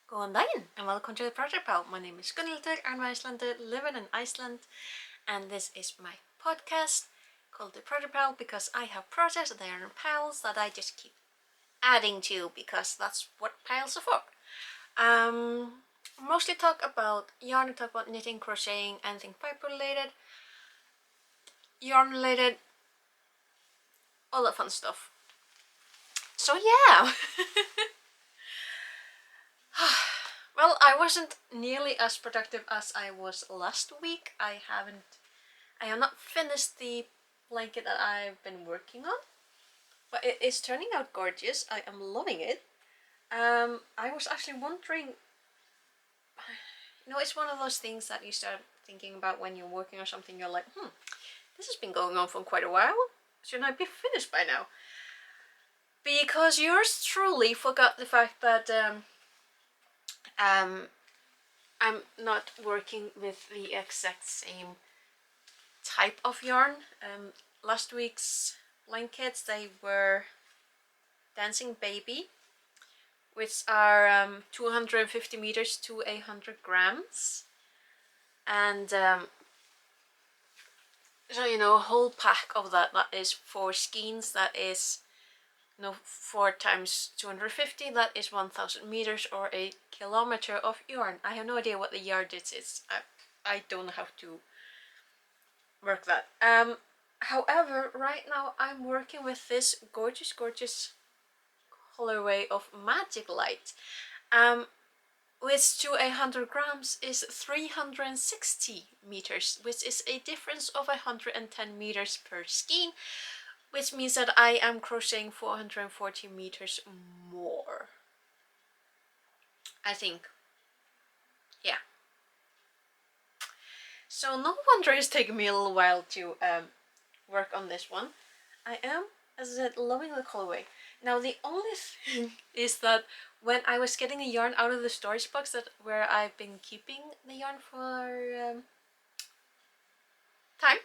Góðan daginn and welcome to the Project Pal. My name is Gunnhildur, I'm Icelander living in Iceland, and this is my podcast called the Project Pal because I have projects that are pals that I just keep adding to because that's what pals are for. Mostly talk about yarn, talk about knitting, crocheting, anything pipe related, yarn related, all that fun stuff. So yeah. Well, I wasn't nearly as productive as I was last week. I have not finished the blanket that I've been working on, but it is turning out gorgeous. I am loving it. I was actually wondering, it's one of those things that you start thinking about when you're working on something. You're like, this has been going on for quite a while. Shouldn't I be finished by now? Because yours truly forgot the fact that I'm not working with the exact same type of yarn. Last week's blankets, they were Dancing Baby, which are 250 meters to 800 grams. And so, a whole pack of that is 4 skeins, that is 4 times 250, that is 1000 meters or a kilometer of yarn. I have no idea what the yardage is. I don't know how to work that. However, right now I'm working with this gorgeous colorway of Magic Light, which to 100 grams is 360 meters, which is a difference of 110 meters per skein, which means that I am crocheting 440 meters more, I think. Yeah. So no wonder it's taken me a little while to work on this one. I am, as I said, loving the colorway. Now the only thing is that when I was getting the yarn out of the storage box where I've been keeping the yarn for time,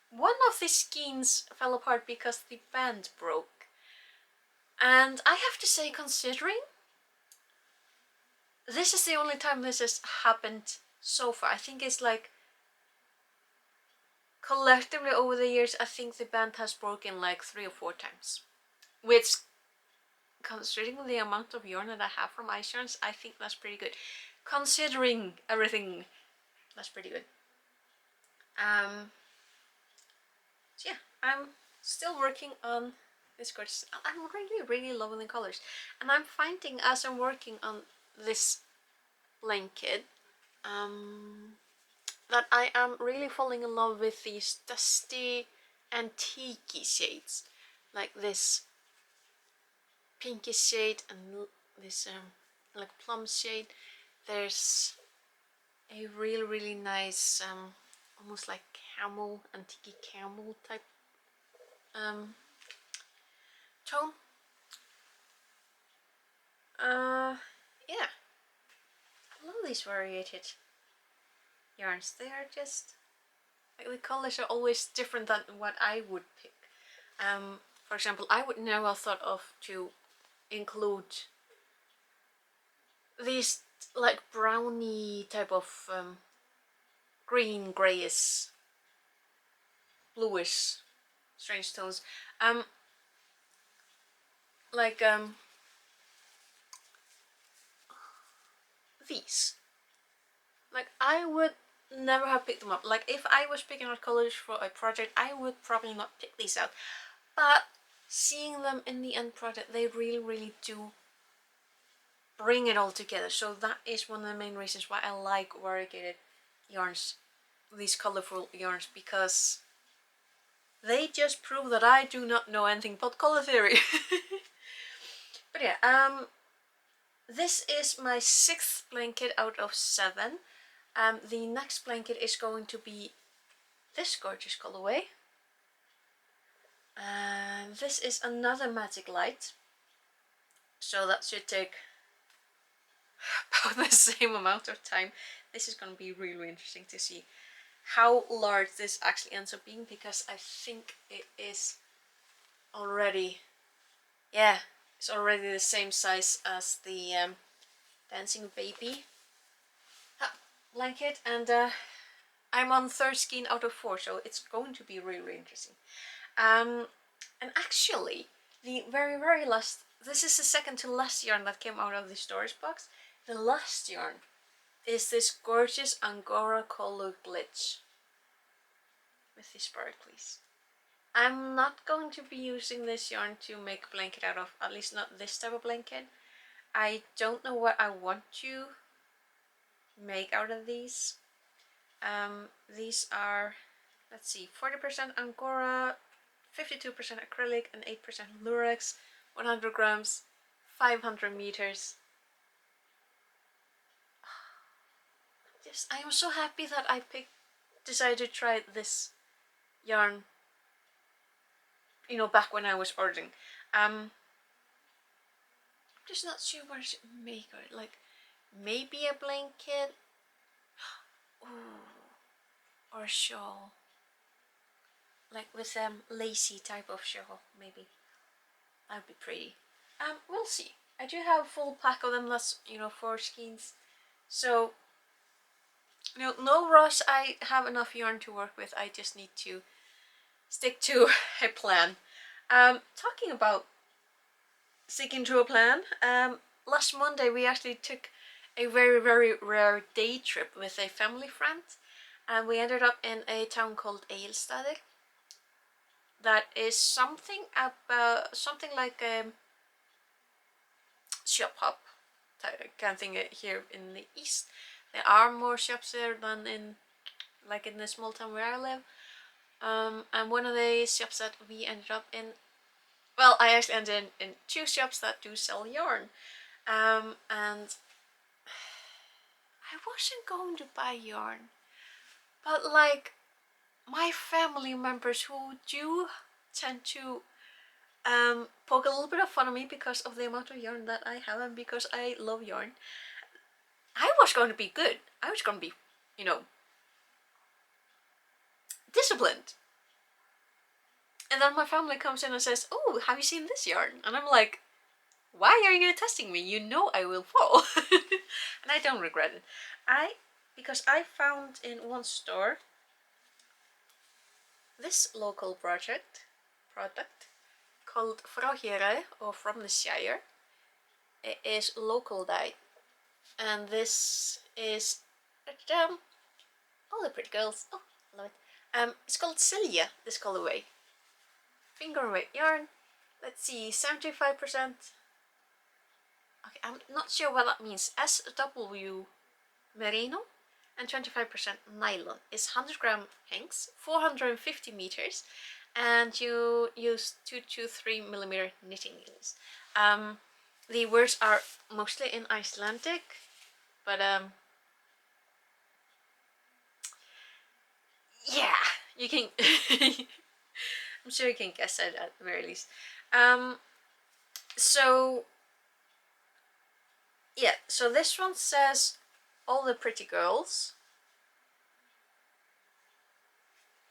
one of the skeins fell apart because the band broke. And I have to say, considering this is the only time this has happened so far, I think it's like collectively over the years, I think the band has broken like 3 or 4 times, which, considering the amount of yarn that I have from ice yarns, I think that's pretty good. Considering everything, that's pretty good. So yeah, I'm still working on this gorgeous. I'm really loving the colors, and I'm finding as I'm working on this blanket, that I am really falling in love with these dusty antique shades, like this pinky shade and this like plum shade. There's a really nice almost like camel, antique camel type tone. Yeah, I love these variated yarns. They are just like, the colors are always different than what I would pick. For example, I would never have thought of to include these like browny type of green, grayish, bluish, strange tones. Like these. Like, I would never have picked them up. Like, if I was picking out colors for a project, I would probably not pick these out. But seeing them in the end product, they really do bring it all together. So that is one of the main reasons why I like variegated yarns, these colorful yarns, because they just prove that I do not know anything about color theory. But yeah, this is my 6th blanket out of 7. The next blanket is going to be this gorgeous colorway. This is another Magic Light, so that should take about the same amount of time. This is going to be really interesting to see how large this actually ends up being, because I think it is already, yeah, It's already the same size as the dancing baby blanket, and I'm on third skein out of 4, so it's going to be really, really interesting. And actually, the very last, this is the second to last yarn that came out of the storage box. The last yarn is this gorgeous Angora color glitch with the sparklies. I'm not going to be using this yarn to make a blanket out of, at least not this type of blanket. I don't know what I want to make out of these. These are, let's see, 40% Angora, 52% acrylic, and 8% lurex, 100 grams, 500 meters. Yes, I am so happy that I decided to try this yarn, you know, back when I was ordering. I'm just not sure what to make of it. Like, maybe a blanket. Ooh, or a shawl. Like with lacy type of shawl, maybe. That would be pretty. We'll see. I do have a full pack of them, that's, you know, 4 skeins. So, you know, no rush. I have enough yarn to work with. I just need to stick to a plan. Talking about sticking to a plan, last Monday we actually took a very rare day trip with a family friend, and we ended up in a town called Eilstaðir. That is something like a shop hop kind of thing here in the east. There are more shops there than in the small town where I live. And one of the shops that we ended up in, well, I actually ended in 2 shops that do sell yarn. And I wasn't going to buy yarn, but like my family members who do tend to poke a little bit of fun at me because of the amount of yarn that I have and because I love yarn. I was going to be good. I was going to be, you know, disciplined. And then my family comes in and says, "Oh, have you seen this yarn?" And I'm like, "Why are you testing me? You know I will fall." And I don't regret it. Because I found in one store this local product called Frá or From the Shire. It is local dye, and this is all the pretty girls. Oh, love it. It's called Celia, this colorway. Finger weight yarn. Let's see, 75%. Okay, I'm not sure what that means. SW merino and 25% nylon. It's 100 gram hanks, 450 meters, and you use 2 to 3 millimeter knitting needles. The words are mostly in Icelandic, but yeah, you can. I'm sure you can guess it at the very least. So yeah, so this one says all the pretty girls,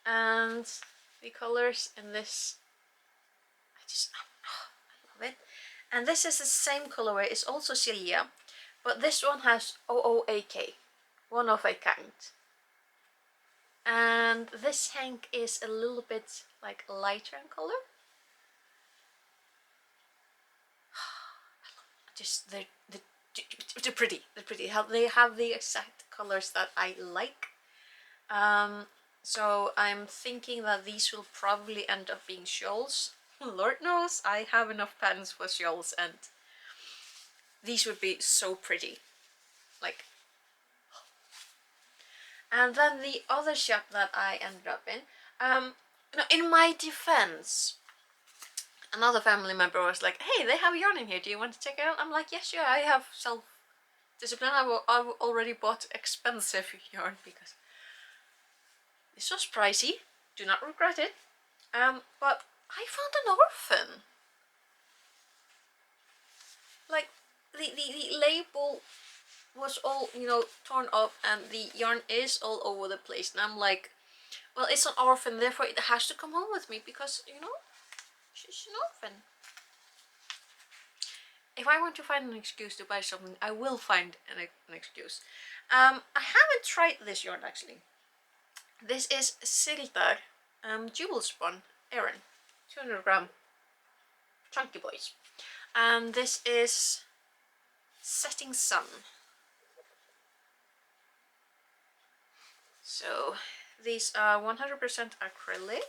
and the colors in this, I love it. And this is the same colorway. It's also Celia, but this one has OOAK, one of a kind. And this hank is a little bit like lighter in color. Just they're pretty. They're pretty. They have the exact colors that I like. So I'm thinking that these will probably end up being shawls. Lord knows I have enough patterns for shawls, and these would be so pretty. Like, and then the other shop that I ended up in, in my defense, another family member was like, "Hey, they have yarn in here. Do you want to check it out?" I'm like, "Yes, sure. I have self-discipline. I've already bought expensive yarn because this was pricey. Do not regret it. But I found an orphan. Like, the label was all, you know, torn up, and the yarn is all over the place. And I'm like, well, it's an orphan, therefore it has to come home with me because, you know, she's an orphan. if I want to find an excuse to buy something, I will find an excuse. I haven't tried this yarn actually. This is Siltar Jewel Spun Aran, 200-gram chunky boys, and this is Setting Sun. So these are 100% acrylic.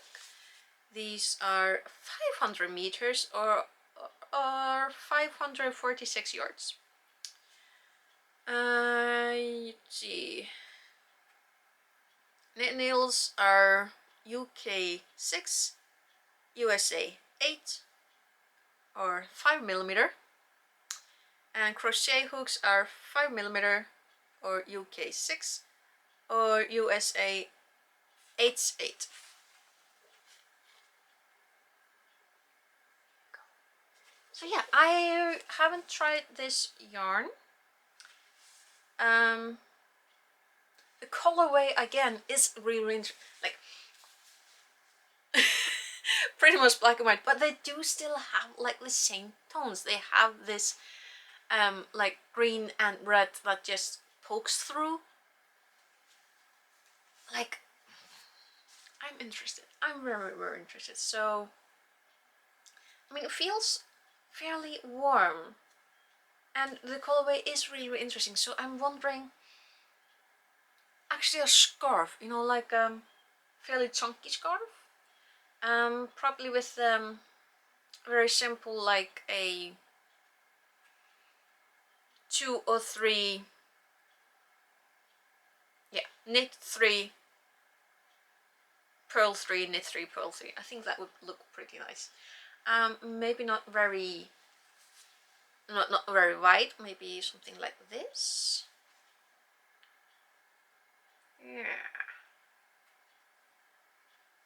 These are 500 meters or 546 yards. Let's see. Knit needles are UK 6, USA 8 or 5mm, and crochet hooks are 5mm or UK 6 or USA 8. So yeah, I haven't tried this yarn. The colorway again is really like pretty much black and white, but they do still have like the same tones. They have this like green and red that just pokes through. Like, I'm interested. I'm very, very interested. So I mean, it feels fairly warm, and the colorway is really, really interesting. So I'm wondering, actually a scarf, you know, like fairly chunky scarf, probably with very simple, like a 2 or 3, yeah, knit 3, purl 3, knit 3, purl 3. I think that would look pretty nice. Maybe not very wide, maybe something like this. Yeah.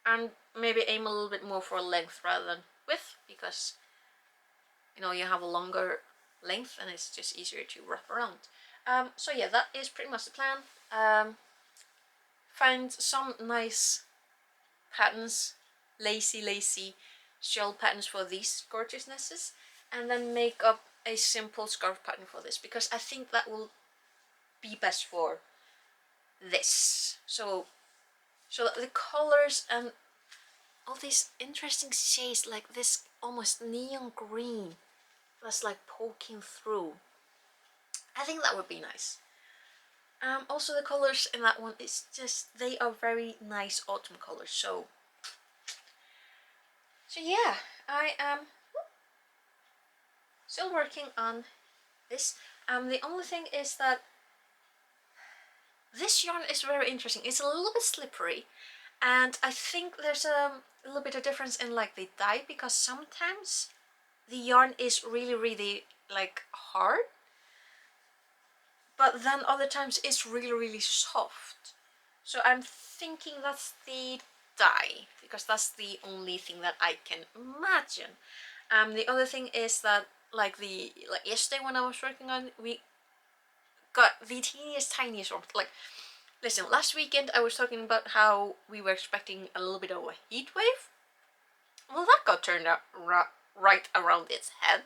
And maybe aim a little bit more for length rather than width, because you know you have a longer length and it's just easier to wrap around. So yeah, that is pretty much the plan. Find some nice patterns, lacy shell patterns for these gorgeousnesses, and then make up a simple scarf pattern for this, because I think that will be best for this. So the colors and all these interesting shades, like this almost neon green that's like poking through, I think that would be nice. Also the colors in that one, it's just, they are very nice autumn colors. So yeah, I am still working on this. The only thing is that this yarn is very interesting. It's a little bit slippery, and I think there's a little bit of difference in like the dye, because sometimes the yarn is really like hard, but then other times it's really soft. So I'm thinking that's the dye, because that's the only thing that I can imagine. The other thing is that like yesterday when I was working on, we got the tiniest warmth. Like, listen, last weekend I was talking about how we were expecting a little bit of a heat wave. Well, that got turned out right around its head.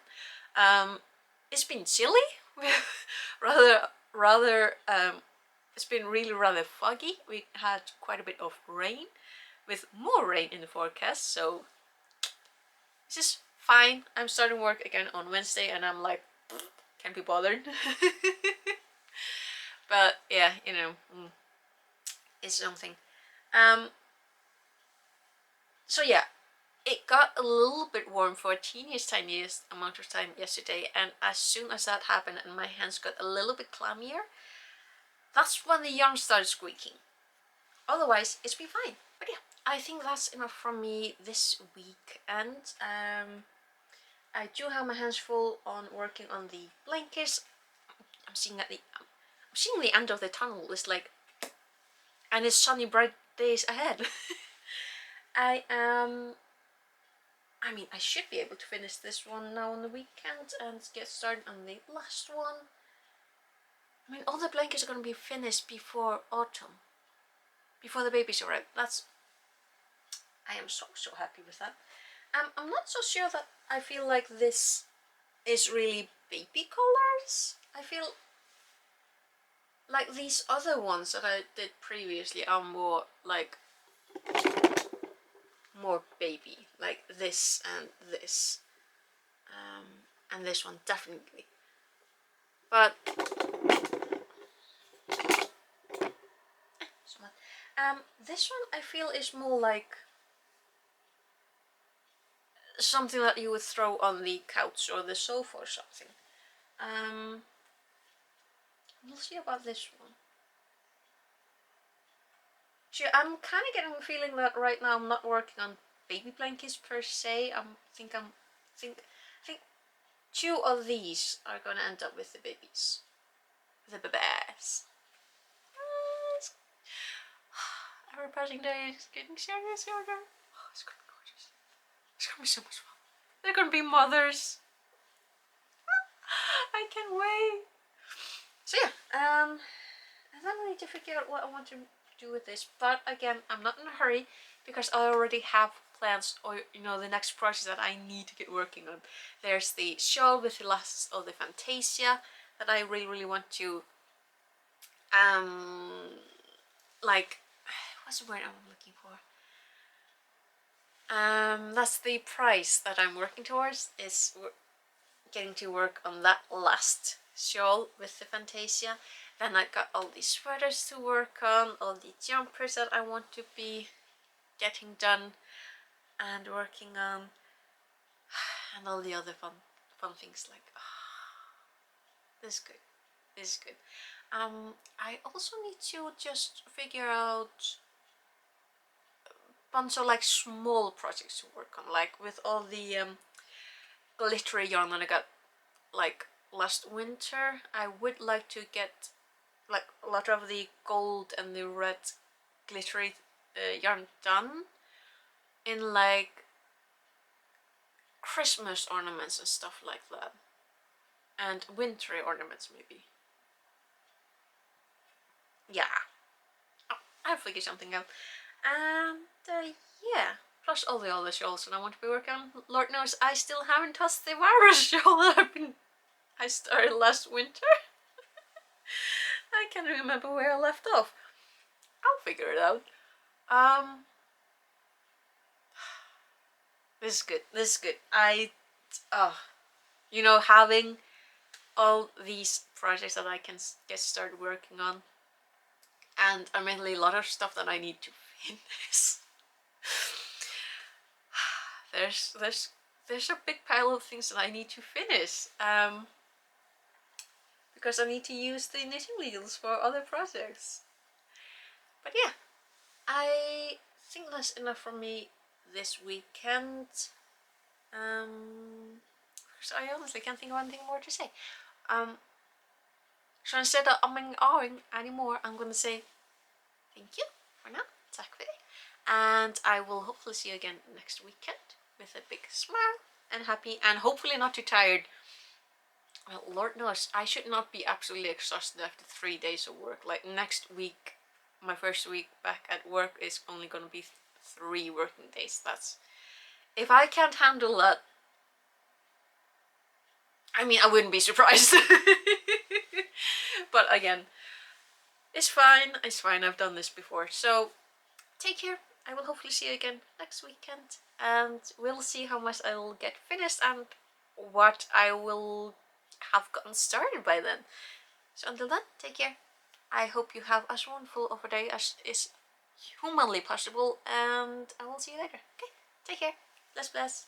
It's been chilly, rather it's been really rather foggy. We had quite a bit of rain, with more rain in the forecast, so it's just fine. I'm starting work again on Wednesday and I'm like, can't be bothered. But yeah, you know, it's something. So yeah, it got a little bit warm for a tiniest amount of time yesterday, and as soon as that happened and my hands got a little bit clammier, that's when the yarn started squeaking. Otherwise, it's been fine. But yeah, I think that's enough from me this week, and I do have my hands full on working on the blankets. I'm seeing the end of the tunnel. It's like, and it's sunny, bright days ahead. I mean, I should be able to finish this one now on the weekend and get started on the last one. I mean, all the blankets are going to be finished before autumn, before the babies arrive. I am so happy with that. I'm not so sure that I feel like this is really baby colors. I feel like these other ones that I did previously are more like more baby, like this and this, and this one definitely. But this one I feel is more like something that you would throw on the couch or the sofa or something. We'll see about this one. See, I'm kind of getting the feeling that right now I'm not working on baby blankets per se. I think two of these are gonna end up with the babies, the babies. Our passing day is getting serious, younger. Oh, it's gonna be gorgeous. It's gonna be so much fun. They're gonna be mothers. I can't wait. So yeah, and then I need to figure out what I want to do with this. But again, I'm not in a hurry because I already have plans, or you know, the next project that I need to get working on. There's the shawl with the last of the Fantasia that I really want to like, what's the word I'm looking for? That's the price that I'm working towards, is getting to work on that last shawl with the Fantasia. Then I got all these sweaters to work on, all the jumpers that I want to be getting done and working on, and all the other fun things like, this is good, this is good. I also need to just figure out a bunch of like small projects to work on, like with all the glittery yarn that I got like last winter. I would like to get like a lot of the gold and the red glittery yarn done in like Christmas ornaments and stuff like that, and wintry ornaments maybe. Yeah, I'll figure something out. And yeah, plus all the other shawls that I want to be working on. Lord knows I still haven't touched the virus shawl that I started last winter. I can't remember where I left off. I'll figure it out. This is good. This is good. You know, having all these projects that I can get started working on, and admittedly a lot of stuff that I need to finish. There's a big pile of things that I need to finish. Because I need to use the knitting needles for other projects. But yeah, I think that's enough for me this weekend. So I honestly can't think of anything more to say. So instead of umming and ahhing anymore, I'm gonna say thank you for now. Tack for det. And I will hopefully see you again next weekend with a big smile and happy and hopefully not too tired. Well, Lord knows, I should not be absolutely exhausted after 3 days of work. Like next week, my first week back at work is only gonna be 3 working days. That's, if I can't handle that, I mean, I wouldn't be surprised. But again, it's fine, it's fine, I've done this before. So, take care. I will hopefully see you again next weekend. And we'll see how much I will get finished and what I will have gotten started by then. So until then, take care. I hope you have as wonderful of a day as is humanly possible. And I will see you later. Okay, take care. Bless, bless.